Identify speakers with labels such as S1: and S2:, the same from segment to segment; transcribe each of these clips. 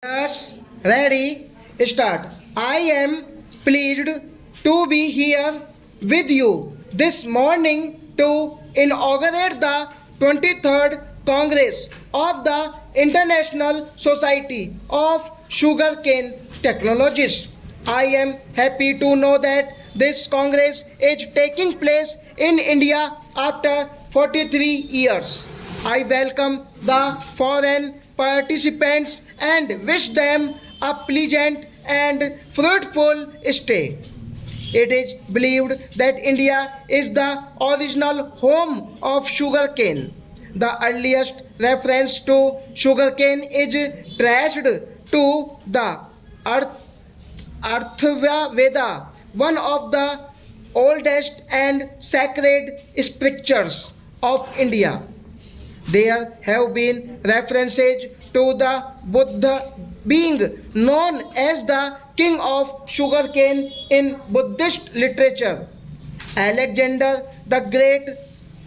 S1: Yes, ready, start. I am pleased to be here with you this morning to inaugurate the 23rd Congress of the International Society of Sugarcane Technologists. I am happy to know that this Congress is taking place in India after 43 years. I welcome the foreign participants and wish them a pleasant and fruitful stay. It is believed that India is the original home of sugarcane. The earliest reference to sugarcane is traced to the Arthavya Veda, one of the oldest and sacred scriptures of India. There have been references to the Buddha being known as the king of sugarcane in Buddhist literature. Alexander the Great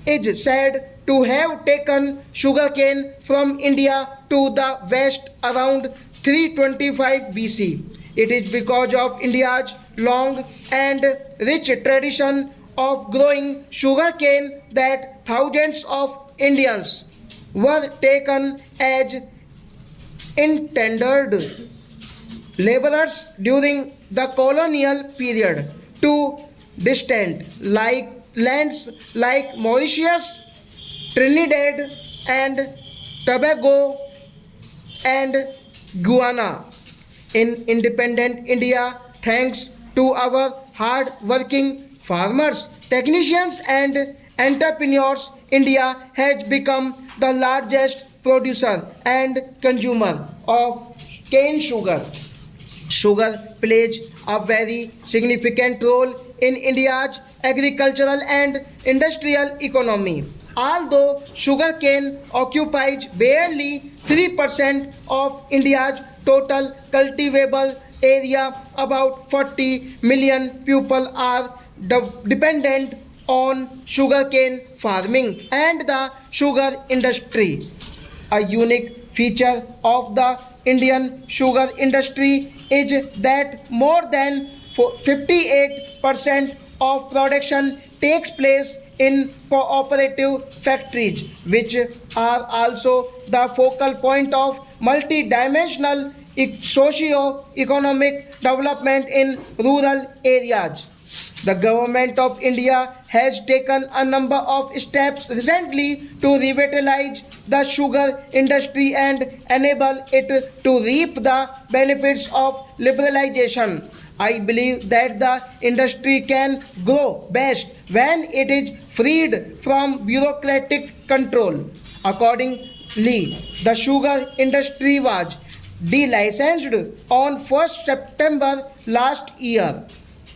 S1: is said to have taken sugarcane from India to the west around 325 BC. It is because of India's long and rich tradition of growing sugarcane that thousands of Indians were taken as intended laborers during the colonial period to distant like lands like Mauritius, Trinidad and Tobago and Guyana. In independent India, thanks to our hard working farmers, technicians and entrepreneurs, India has become the largest producer and consumer of cane sugar. Sugar plays a very significant role in India's agricultural and industrial economy. Although sugarcane occupies barely 3% of India's total cultivable area, about 40 million people are dependent on sugarcane farming and the sugar industry. A unique feature of the Indian sugar industry is that more than 58% of production takes place in cooperative factories, which are also the focal point of multidimensional socio-economic development in rural areas. The government of India has taken a number of steps recently to revitalize the sugar industry and enable it to reap the benefits of liberalization. I believe that the industry can grow best when it is freed from bureaucratic control. Accordingly, the sugar industry was delicensed on 1st September last year.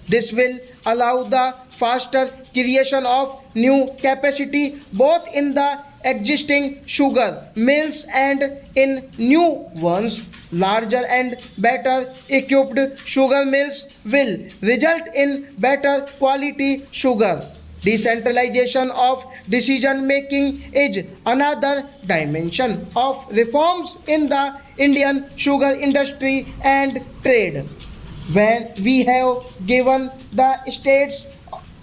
S1: This will allow the faster creation of new capacity both in the existing sugar mills and in new ones. Larger and better equipped sugar mills will result in better quality sugar. Decentralization of decision making is another dimension of reforms in the Indian sugar industry and trade. When we have given the states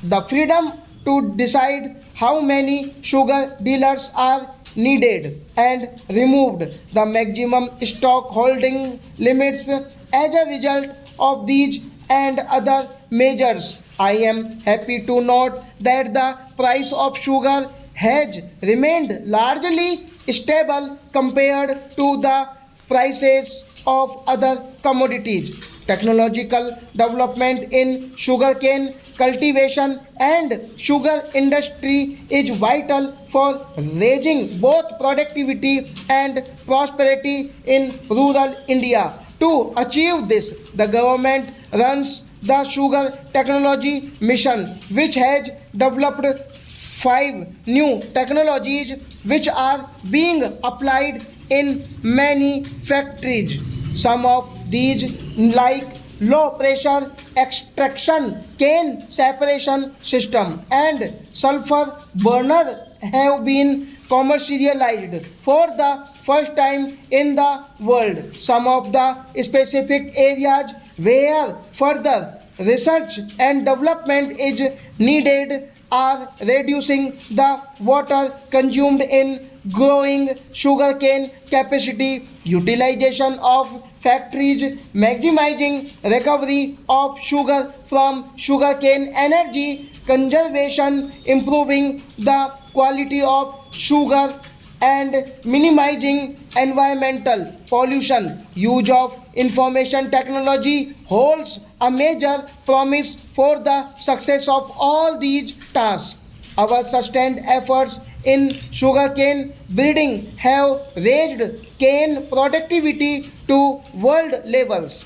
S1: the freedom to decide how many sugar dealers are needed and removed the maximum stock holding limits as a result of these and other measures. I am happy to note that the price of sugar has remained largely stable compared to the prices of other commodities. Technological development in sugarcane cultivation and sugar industry is vital for raising both productivity and prosperity in rural India. To achieve this, the government runs the Sugar Technology Mission, which has developed five new technologies which are being applied in many factories. Some of these, like low pressure extraction cane separation system and sulfur burner, have been commercialized for the first time in the world. Some of the specific areas where further research and development is needed are reducing the water consumed in growing sugarcane capacity, utilization of factories, maximizing recovery of sugar from sugarcane, energy conservation, improving the quality of sugar, and minimizing environmental pollution. Use of information technology holds a major promise for the success of all these tasks. Our sustained efforts in sugarcane breeding have raised cane productivity to world levels.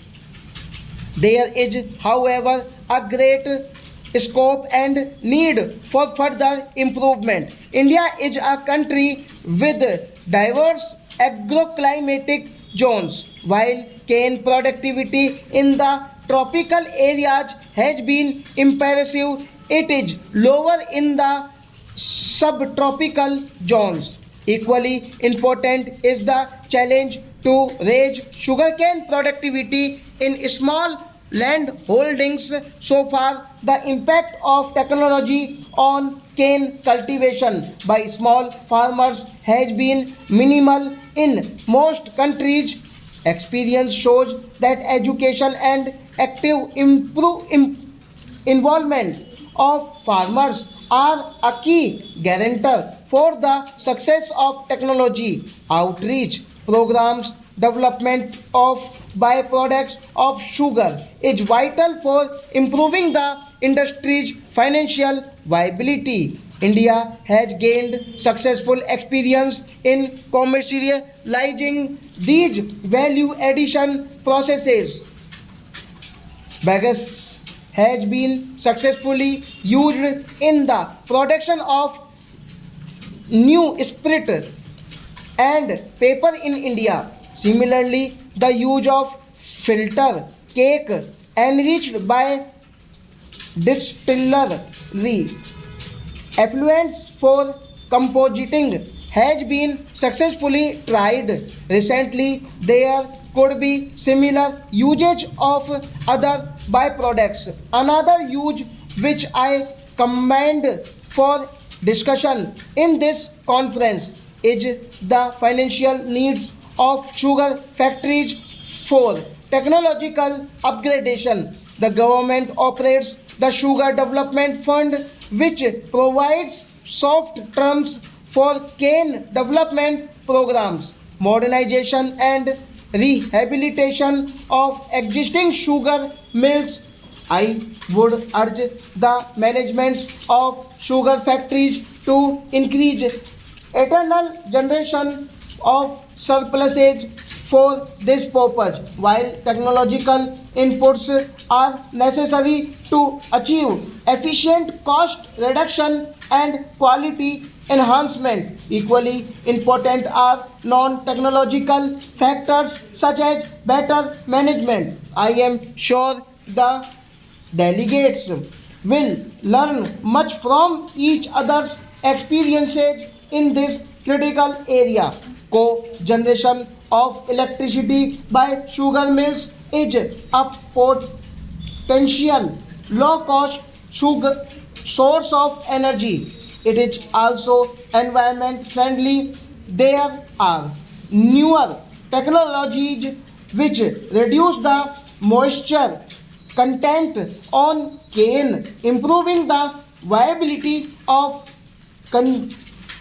S1: There is, however, a great scope and need for further improvement. India is a country with diverse agroclimatic zones. While cane productivity in the tropical areas has been impressive, it is lower in the subtropical zones. Equally important is the challenge to raise sugarcane productivity in small land holdings. So far, the impact of technology on cane cultivation by small farmers has been minimal in most countries. Experience shows that education and active involvement of farmers are a key guarantor for the success of technology outreach programs. Development of byproducts of sugar is vital for improving the industry's financial viability. India has gained successful experience in commercializing these value addition processes. Bagasse has been successfully used in the production of new spirit and paper in India. Similarly, the use of filter cake enriched by distillery effluents for compositing has been successfully tried. Recently, there could be similar usage of other byproducts. Another use which I commend for discussion in this conference is the financial needs of sugar factories for technological upgradation. The government operates the Sugar Development Fund, which provides soft terms for cane development programs, modernization and rehabilitation of existing sugar mills. I would urge the managements of sugar factories to increase eternal generation of surpluses for this purpose. While technological inputs are necessary to achieve efficient cost reduction and quality enhancement, equally important are non-technological factors such as better management. I am sure the delegates will learn much from each other's experiences in this critical area. Co-generation of electricity by sugar mills is a potential low-cost sugar source of energy. It is also environment friendly. There are newer technologies which reduce the moisture content on cane, improving the viability of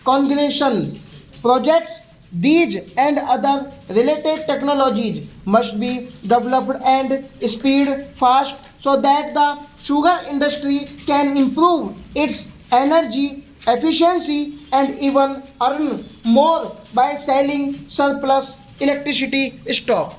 S1: congregation projects. These and other related technologies must be developed and speed fast so that the sugar industry can improve its energy efficiency and even earn more by selling surplus electricity stock.